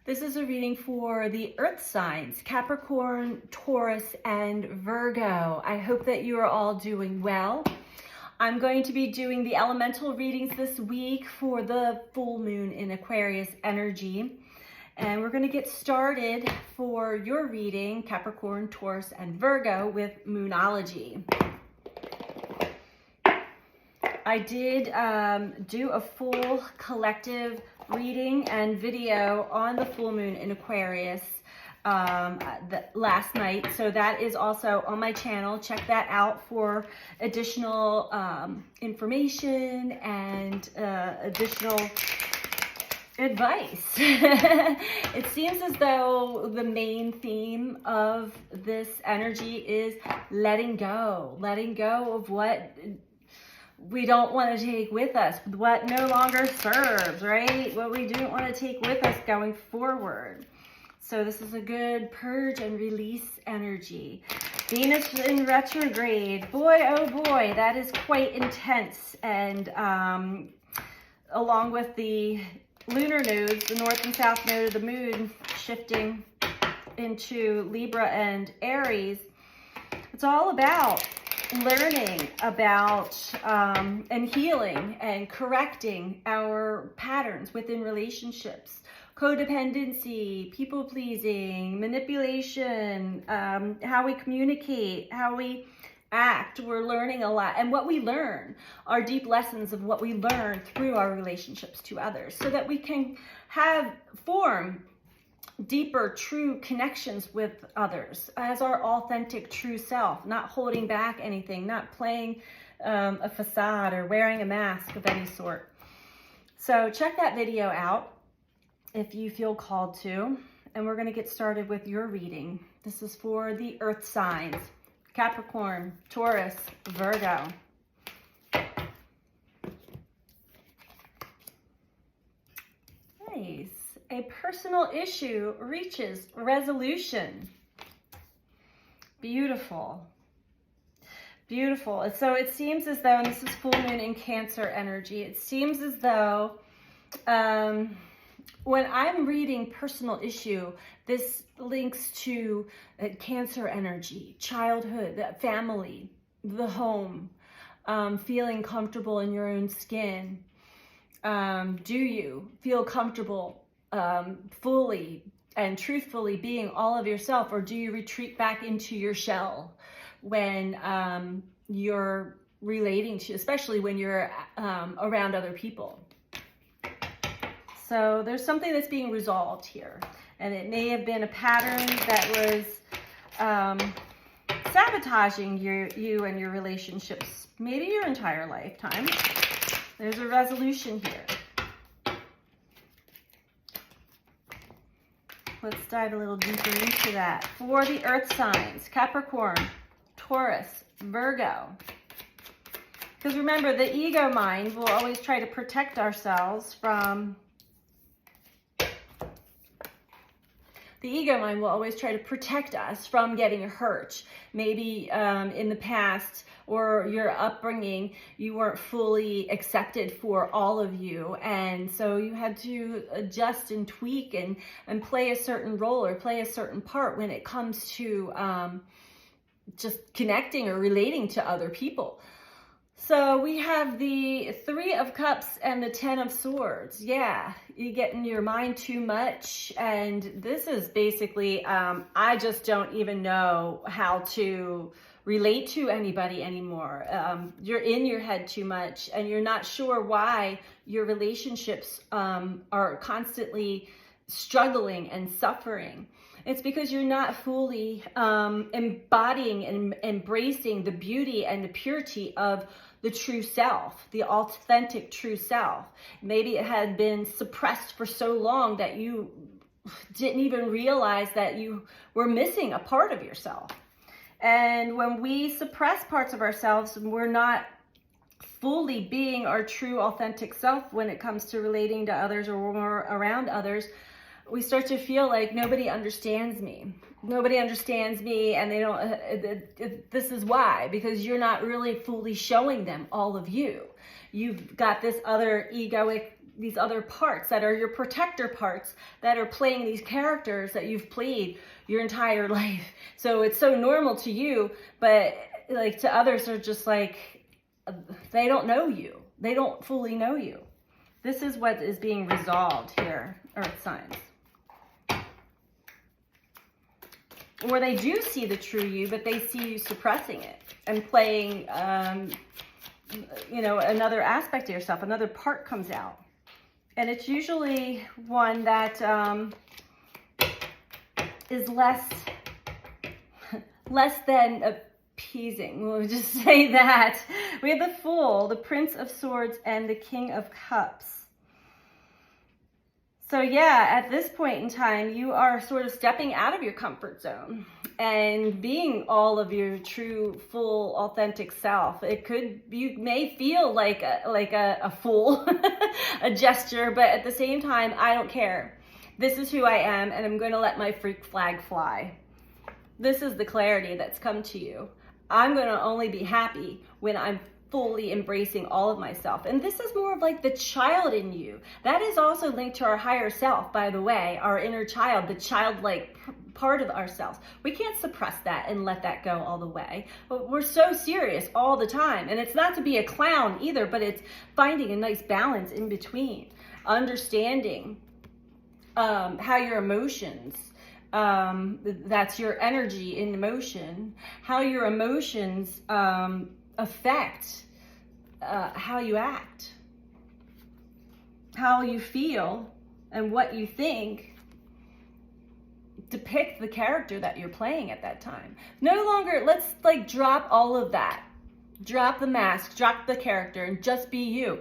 This is a reading for the earth signs, Capricorn, Taurus, and Virgo. I hope that you are all doing well. I'm going to be doing the elemental readings this week for the full moon in Aquarius energy. And we're going to get started for your reading, Capricorn, Taurus, and Virgo, with Moonology. I did do a full collective reading and video on the full moon in Aquarius last night. So that is also on my channel. Check that out for additional information and additional advice. It seems as though the main theme of this energy is letting go of what we don't want to take with us, what no longer serves, right? What we don't want to take with us going forward. So this is a good purge and release energy. Venus in retrograde. Boy, oh boy, that is quite intense. And along with the lunar nodes, the north and south node of the moon shifting into Libra and Aries, it's all about learning about and healing and correcting our patterns within relationships, codependency, people-pleasing, manipulation, how we communicate, how we act. We're learning a lot, and what we learn are deep lessons of what we learn through our relationships to others, so that we can form deeper, true connections with others as our authentic, true self, not holding back anything, not playing a facade or wearing a mask of any sort. So check that video out if you feel called to, and we're going to get started with your reading. This is for the earth signs, Capricorn, Taurus, Virgo. Nice. A personal issue reaches resolution. Beautiful. Beautiful. So it seems as though, and this is full moon in Cancer energy, it seems as though when I'm reading personal issue, this links to Cancer energy, childhood, family, the home, feeling comfortable in your own skin. Do you feel comfortable fully and truthfully being all of yourself, or do you retreat back into your shell when you're relating to, especially when you're around other people? So there's something that's being resolved here, and it may have been a pattern that was sabotaging you and your relationships, maybe your entire lifetime. There's a resolution here. Let's dive a little deeper into that. For the earth signs, Capricorn, Taurus, Virgo. Because remember, the ego mind will always try to protect ourselves from... The ego mind will always try to protect us from getting hurt. Maybe in the past or your upbringing, you weren't fully accepted for all of you. And so you had to adjust and tweak and play a certain role or play a certain part when it comes to just connecting or relating to other people. So we have the Three of Cups and the Ten of Swords. Yeah, you get in your mind too much. And this is basically, I just don't even know how to relate to anybody anymore. You're in your head too much, and you're not sure why your relationships are constantly struggling and suffering. It's because you're not fully embodying and embracing the beauty and the purity of the true self, the authentic true self. Maybe it had been suppressed for so long that you didn't even realize that you were missing a part of yourself. And when we suppress parts of ourselves, we're not fully being our true authentic self when it comes to relating to others or when we're around others. We start to feel like nobody understands me. Nobody understands me, and they don't. This is why, because you're not really fully showing them all of you. You've got this other egoic these other parts that are your protector parts that are playing these characters that you've played your entire life. So it's so normal to you, but like to others are just like, they don't know you. They don't fully know you. This is what is being resolved here, Earth signs. Or they do see the true you, but they see you suppressing it and playing, you know, another aspect of yourself. Another part comes out. And it's usually one that is less than appeasing. We'll just say that. We have the Fool, the Prince of Swords, and the King of Cups. So yeah, at this point in time, you are sort of stepping out of your comfort zone and being all of your true, full, authentic self. You may feel like a fool, a gesture, but at the same time, I don't care. This is who I am, and I'm going to let my freak flag fly. This is the clarity that's come to you. I'm going to only be happy when I'm fully embracing all of myself. And this is more of like the child in you. That is also linked to our higher self, by the way, our inner child, the childlike part of ourselves. We can't suppress that and let that go all the way. But we're so serious all the time. And it's not to be a clown either, but it's finding a nice balance in between. Understanding how your emotions, that's your energy in motion, how your emotions affect how you act, how you feel, and what you think depict the character that you're playing at that time. No longer, let's like drop all of that. Drop the mask, drop the character, and just be you.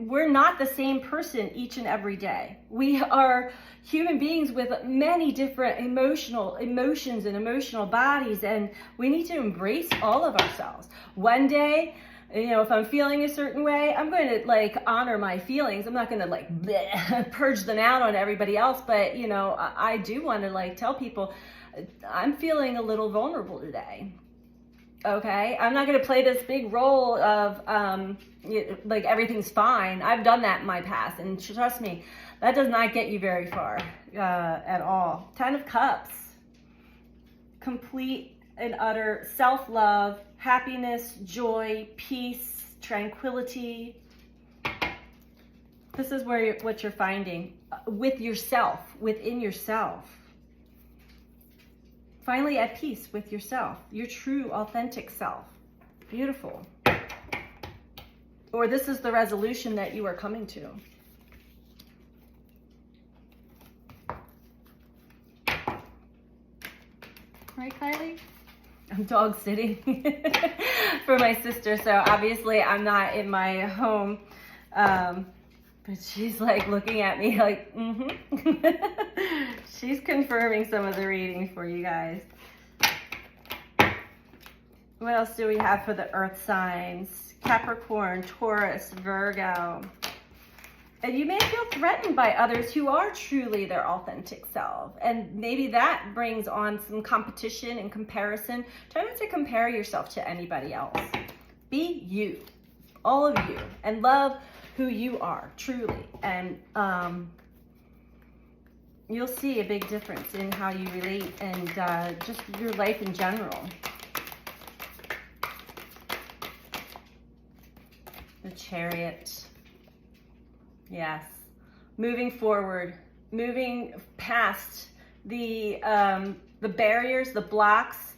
We're not the same person each and every day. We are human beings with many different emotions and emotional bodies, and we need to embrace all of ourselves. One day, you know, if I'm feeling a certain way, I'm going to like honor my feelings. I'm not going to like bleh, purge them out on everybody else, but you know, I do want to like tell people I'm feeling a little vulnerable today. Okay, I'm not going to play this big role of like everything's fine. I've done that in my past, and trust me, that does not get you very far at all. 10 of Cups, complete and utter self-love, happiness, joy, peace, tranquility. This is where what you're finding with yourself, within yourself. Finally at peace with yourself, your true, authentic self. Beautiful. Or this is the resolution that you are coming to. Right, Kylie? I'm dog sitting for my sister, so obviously I'm not in my home. But she's like looking at me like, She's confirming some of the readings for you guys. What else do we have for the earth signs? Capricorn, Taurus, Virgo. And you may feel threatened by others who are truly their authentic self. And maybe that brings on some competition and comparison. Try not to compare yourself to anybody else. Be you, all of you, and love who you are, truly. And you'll see a big difference in how you relate and just your life in general. The Chariot. Yes. Moving forward, moving past the barriers, the blocks,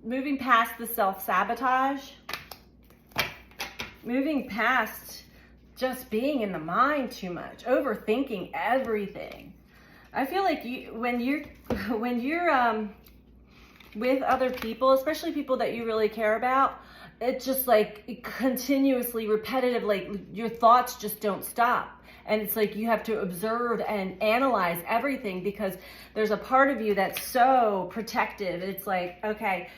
moving past the self-sabotage, moving past just being in the mind too much, overthinking everything. I feel like when you're with other people, especially people that you really care about, it's just like continuously repetitive, like your thoughts just don't stop. And it's like you have to observe and analyze everything because there's a part of you that's so protective. It's like, okay,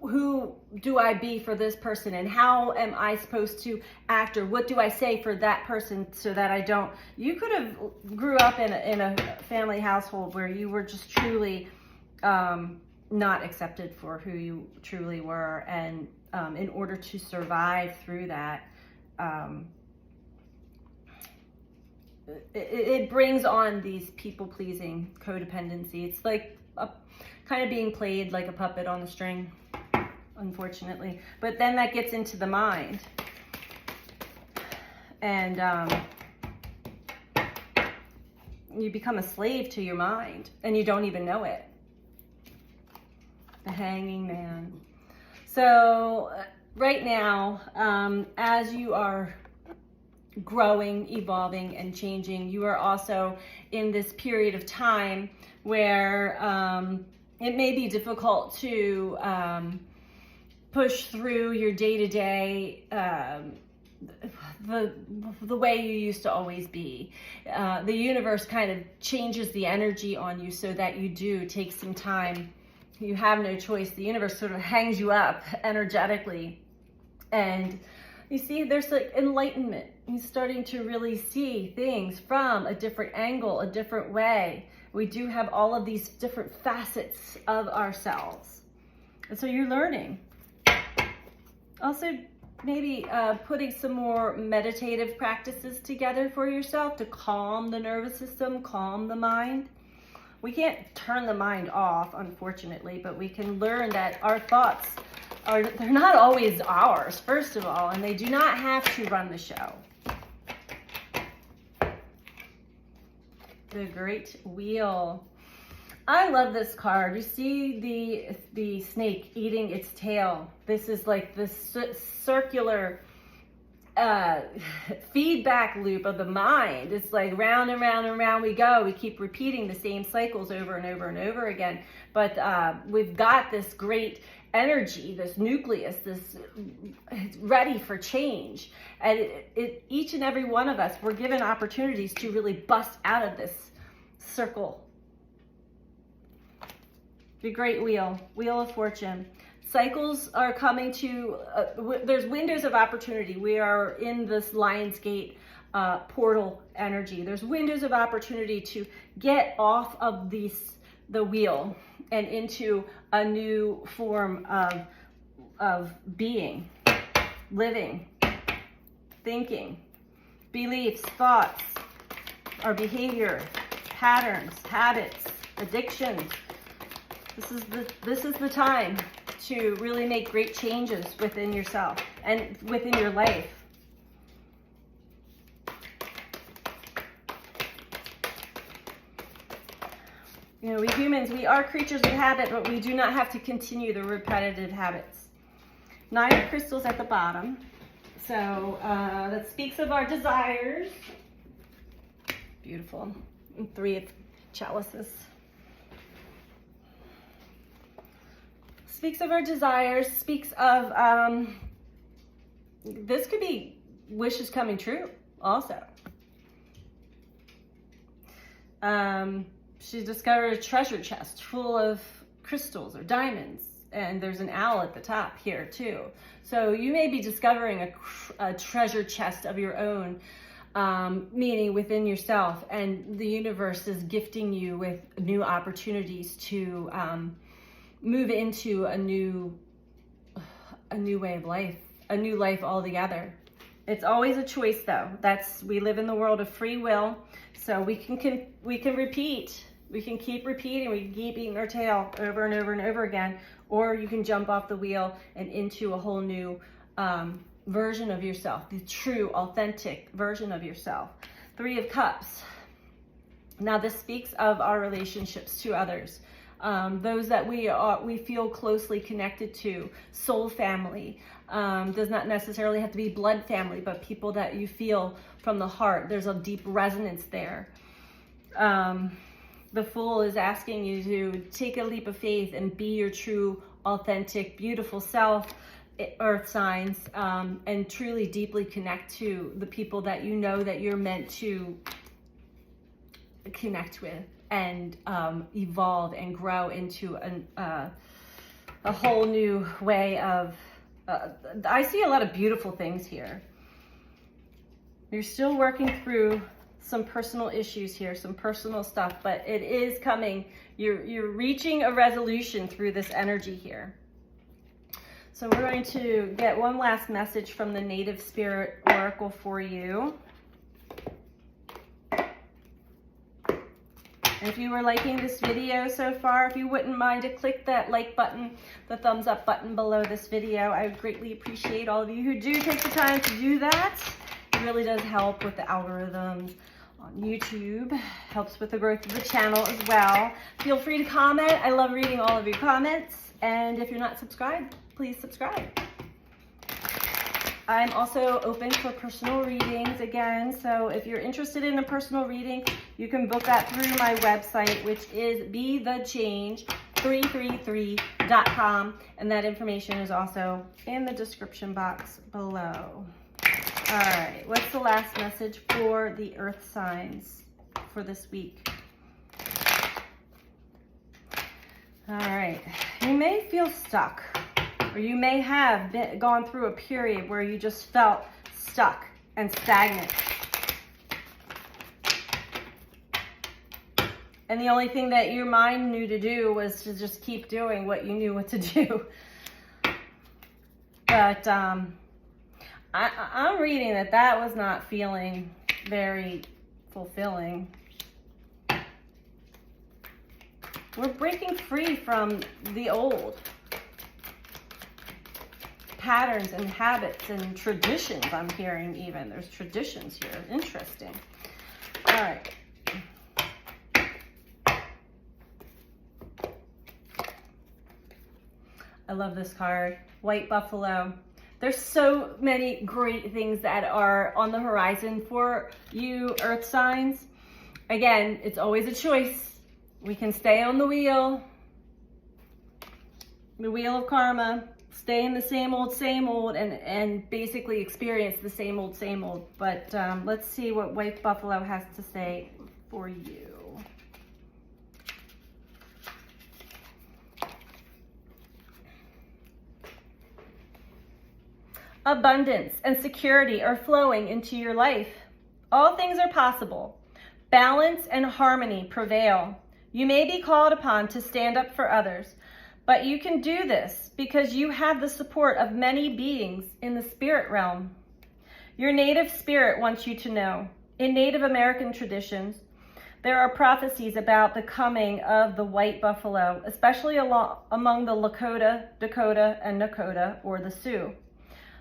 who do I be for this person, and how am I supposed to act, or what do I say for that person so that I don't. You could have grew up in a family household where you were just truly not accepted for who you truly were, and in order to survive through that, it brings on these people-pleasing codependency. It's like kind of being played like a puppet on the string, unfortunately. But then that gets into the mind. And you become a slave to your mind, and you don't even know it. The Hanging Man. So right now, as you are growing, evolving, and changing, you are also in this period of time where it may be difficult to push through your day-to-day the way you used to always be. The universe kind of changes the energy on you so that you do take some time. You have no choice. The universe sort of hangs you up energetically. And you see, there's like enlightenment. You're starting to really see things from a different angle, a different way. We do have all of these different facets of ourselves. And so you're learning. Also, maybe putting some more meditative practices together for yourself to calm the nervous system, calm the mind. We can't turn the mind off, unfortunately, but we can learn that our thoughts they're not always ours, first of all, and they do not have to run the show. The Great Wheel. I love this card. You see the snake eating its tail. This is like the circular feedback loop of the mind. It's like round and round and round we go. We keep repeating the same cycles over and over and over again. But we've got this great energy, this nucleus, this it's ready for change. And each and every one of us, we're given opportunities to really bust out of this circle. The Great Wheel, Wheel of Fortune. Cycles are coming to, there's windows of opportunity. We are in this Lionsgate portal energy. There's windows of opportunity to get off of the wheel and into a new form of being, living, thinking, beliefs, thoughts, our behavior, patterns, habits, addictions. This is the time to really make great changes within yourself and within your life. You know, we humans, we are creatures of habit, but we do not have to continue the repetitive habits. 9 of crystals at the bottom. So that speaks of our desires. Beautiful. And 3 of chalices. Speaks of our desires, speaks of, this could be wishes coming true also. She discovered a treasure chest full of crystals or diamonds, and there's an owl at the top here too. So you may be discovering a treasure chest of your own, meaning within yourself, and the universe is gifting you with new opportunities to move into a new way of life, a new life altogether. It's always a choice though. We live in the world of free will, so we can repeat. We can keep repeating, we can keep eating our tail over and over and over again, or you can jump off the wheel and into a whole new version of yourself, the true, authentic version of yourself. 3 of Cups. Now this speaks of our relationships to others. Those that we feel closely connected to, soul family, does not necessarily have to be blood family, but people that you feel from the heart. There's a deep resonance there. The Fool is asking you to take a leap of faith and be your true, authentic, beautiful self, earth signs, and truly deeply connect to the people that you know that you're meant to connect with, and evolve and grow into a whole new way of, I see a lot of beautiful things here. You're still working through some personal issues here, some personal stuff, but it is coming. You're reaching a resolution through this energy here. So we're going to get one last message from the Native Spirit Oracle for you. And if you were liking this video so far, if you wouldn't mind to click that like button, the thumbs up button below this video, I would greatly appreciate all of you who do take the time to do that. It really does help with the algorithms on YouTube, helps with the growth of the channel as well. Feel free to comment. I love reading all of your comments. And if you're not subscribed, please subscribe. I'm also open for personal readings again, so if you're interested in a personal reading, you can book that through my website, which is BeTheChange333.com, and that information is also in the description box below. All right, what's the last message for the earth signs for this week? All right, you may feel stuck. Or you may have gone through a period where you just felt stuck and stagnant. And the only thing that your mind knew to do was to just keep doing what you knew what to do. But I'm reading that was not feeling very fulfilling. We're breaking free from the old patterns and habits and traditions. I'm hearing even there's traditions here. Interesting. All right. I love this card, White Buffalo. There's so many great things that are on the horizon for you earth signs. Again, it's always a choice. We can stay on the wheel of karma, stay in the same old, and basically experience the same old. But let's see what White Buffalo has to say for you. Abundance and security are flowing into your life. All things are possible. Balance and harmony prevail. You may be called upon to stand up for others, but you can do this because you have the support of many beings in the spirit realm. Your native spirit wants you to know. In Native American traditions, there are prophecies about the coming of the white buffalo, especially among the Lakota, Dakota, and Nakota, or the Sioux.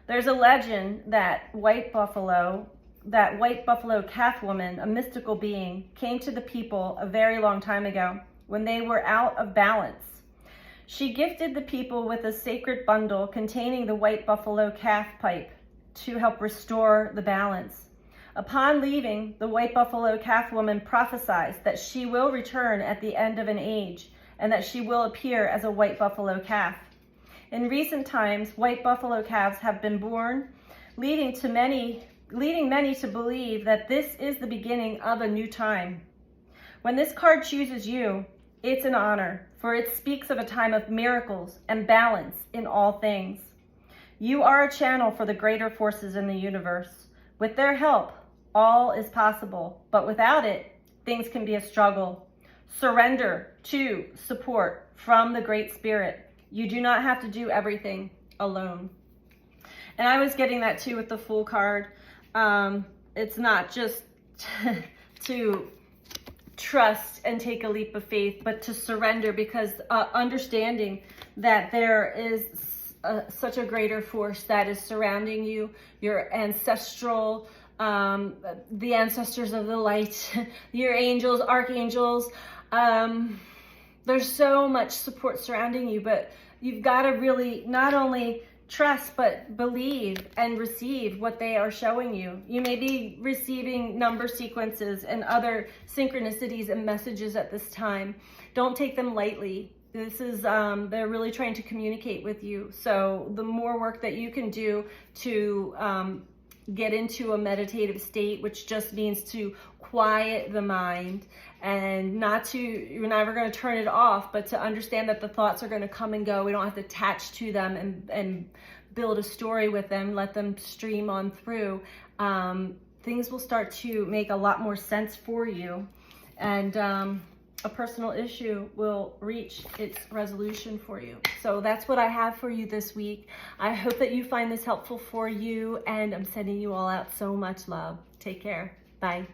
There's a legend that white buffalo calf woman, a mystical being, came to the people a very long time ago when they were out of balance. She gifted the people with a sacred bundle containing the white buffalo calf pipe to help restore the balance. Upon leaving, the white buffalo calf woman prophesies that she will return at the end of an age and that she will appear as a white buffalo calf. In recent times, white buffalo calves have been born, leading many to believe that this is the beginning of a new time. When this card chooses you, it's an honor, for it speaks of a time of miracles and balance in all things. You are a channel for the greater forces in the universe. With their help, all is possible, but without it, things can be a struggle. Surrender to support from the Great Spirit. You do not have to do everything alone. And I was getting that too with the Fool card. It's not just to trust and take a leap of faith, but to surrender, because understanding that there is such a greater force that is surrounding you, your ancestral, the ancestors of the light, your angels, archangels. There's so much support surrounding you, but you've got to really not only trust, but believe and receive what they are showing you. You may be receiving number sequences and other synchronicities and messages at this time. Don't take them lightly. This is, they're really trying to communicate with you. So the more work that you can do to get into a meditative state, which just means to quiet the mind and you're never going to turn it off, but to understand that the thoughts are going to come and go. We don't have to attach to them and build a story with them, let them stream on through. Things will start to make a lot more sense for you. And a personal issue will reach its resolution for you. So that's what I have for you this week. I hope that you find this helpful for you, and I'm sending you all out so much love. Take care. Bye.